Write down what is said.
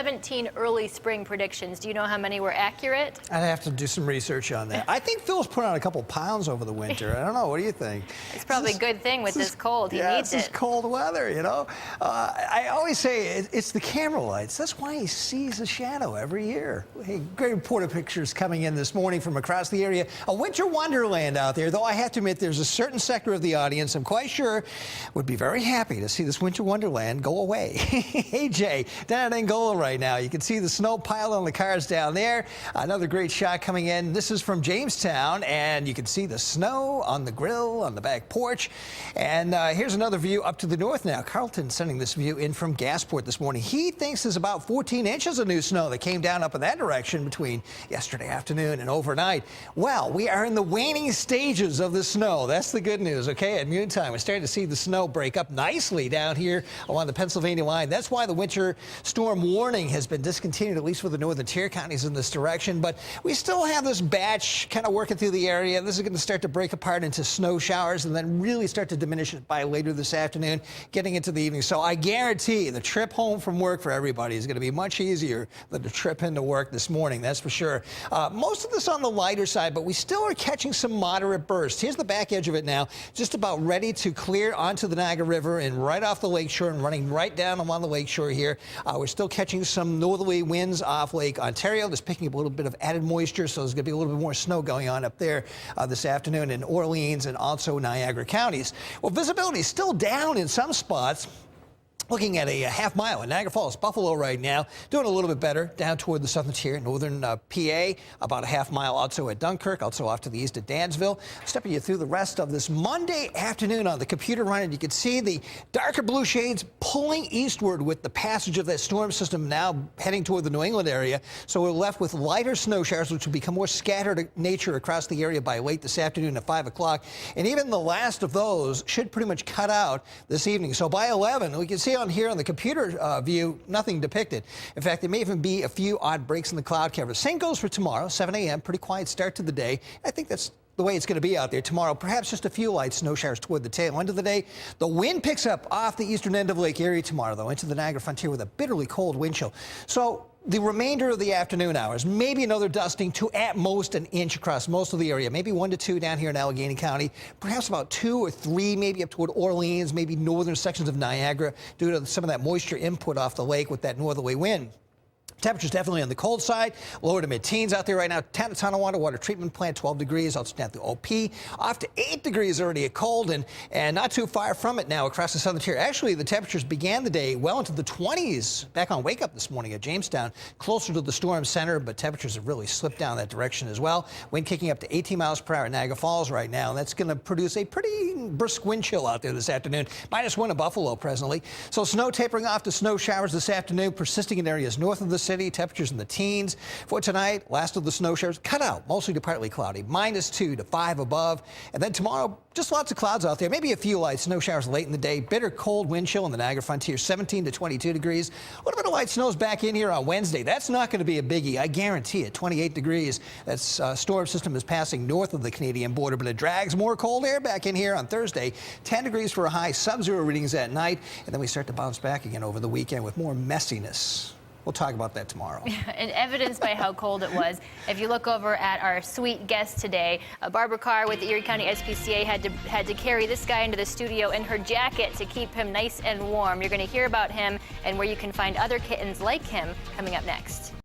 17 early spring predictions. Do you know how many were accurate? I'd have to do some research on that. I think Phil's put on a couple pounds over the winter. I don't know. What do you think? It's probably a good thing with this cold. He needs it. This is cold weather, you know. I always say it's the camera lights. That's why he sees a shadow every year. Hey, great reporter pictures coming in this morning from across the area. A winter wonderland out there, though I have to admit there's a certain sector of the audience I'm quite sure would be very happy to see this winter wonderland go away. Hey, Jay, down at Angola right now, you can see the snow piled on the cars down there. Another great shot coming in. This is from Jamestown, and you can see the snow on the grill, on the back porch. And here's another view up to the north now. Carlton sending this view in from Gasport this morning. He thinks there's about 14 inches of new snow that came down up in that direction between yesterday afternoon and overnight. Well, we are in the waning stages of the snow. That's the good news, okay? At noontime, we're starting to see the snow break up nicely down here along the Pennsylvania line. That's why the winter storm warning has been discontinued, at least for the northern tier counties in this direction. But we still have this batch kind of working through the area. This is going to start to break apart into snow showers and then really start to diminish it by later this afternoon, getting into the evening. So I guarantee the trip home from work for everybody is going to be much easier than the trip into work this morning. That's for sure. Most of this on the lighter side, but we still are catching some moderate bursts. Here's the back edge of it now, just about ready to clear onto the Niagara River and right off the lakeshore and running right down along the lakeshore here. We're still catching some northerly winds off Lake Ontario. That's picking up a little bit of added moisture, so there's going to be a little bit more snow going on up there this afternoon in Orleans and also Niagara counties. Well, visibility is still down in some spots. Looking at a half mile in Niagara Falls, Buffalo right now, doing a little bit better down toward the southern tier, northern PA, about a half mile also at Dunkirk, also off to the east at Dansville. Stepping you through the rest of this Monday afternoon on the computer running, you can see the darker blue shades pulling eastward with the passage of that storm system now heading toward the New England area. So we're left with lighter snow showers, which will become more scattered in nature across the area by late this afternoon at 5 o'clock. And even the last of those should pretty much cut out this evening. So by 11, we can see on here on the computer view, nothing depicted. In fact, there may even be a few odd breaks in the cloud cover. Same goes for tomorrow, 7 a.m., pretty quiet start to the day. I think that's the way it's going to be out there tomorrow. Perhaps just a few light snow showers toward the tail end of the day. The wind picks up off the eastern end of Lake Erie tomorrow, though, into the Niagara frontier with a bitterly cold wind chill. So the remainder of the afternoon hours, maybe another dusting to at most an inch across most of the area, maybe 1 to 2 down here in Allegheny County, perhaps about 2 or 3 maybe up toward Orleans, maybe northern sections of Niagara due to some of that moisture input off the lake with that northerly wind. Temperatures definitely on the cold side, lower to mid-teens out there right now. Tonawanda water treatment plant, 12 degrees, also down the OP. Off to 8 degrees already at cold, and not too far from it now across the southern tier. Actually, the temperatures began the day well into the 20s back on Wake Up this morning at Jamestown, closer to the storm center, but temperatures have really slipped down that direction as well. Wind kicking up to 18 miles per hour at Niagara Falls right now, and that's going to produce a pretty brisk wind chill out there this afternoon. -1 at Buffalo presently. So snow tapering off to snow showers this afternoon, persisting in areas north of the city. Temperatures in the teens. For tonight, last of the snow showers cut out, mostly to partly cloudy, -2 to 5 above. And then tomorrow, just lots of clouds out there, maybe a few light snow showers late in the day. Bitter cold wind chill in the Niagara frontier, 17 to 22 degrees. A little bit of light snows back in here on Wednesday. That's not going to be a biggie, I guarantee it. 28 degrees. That storm system is passing north of the Canadian border, but it drags more cold air back in here on Thursday. 10 degrees for a high, sub-zero readings at night, and then we start to bounce back again over the weekend with more messiness. We'll talk about that tomorrow. And evidenced by how cold it was. If you look over at our sweet guest today, Barbara Carr with the Erie County SPCA had to carry this guy into the studio in her jacket to keep him nice and warm. You're going to hear about him and where you can find other kittens like him coming up next.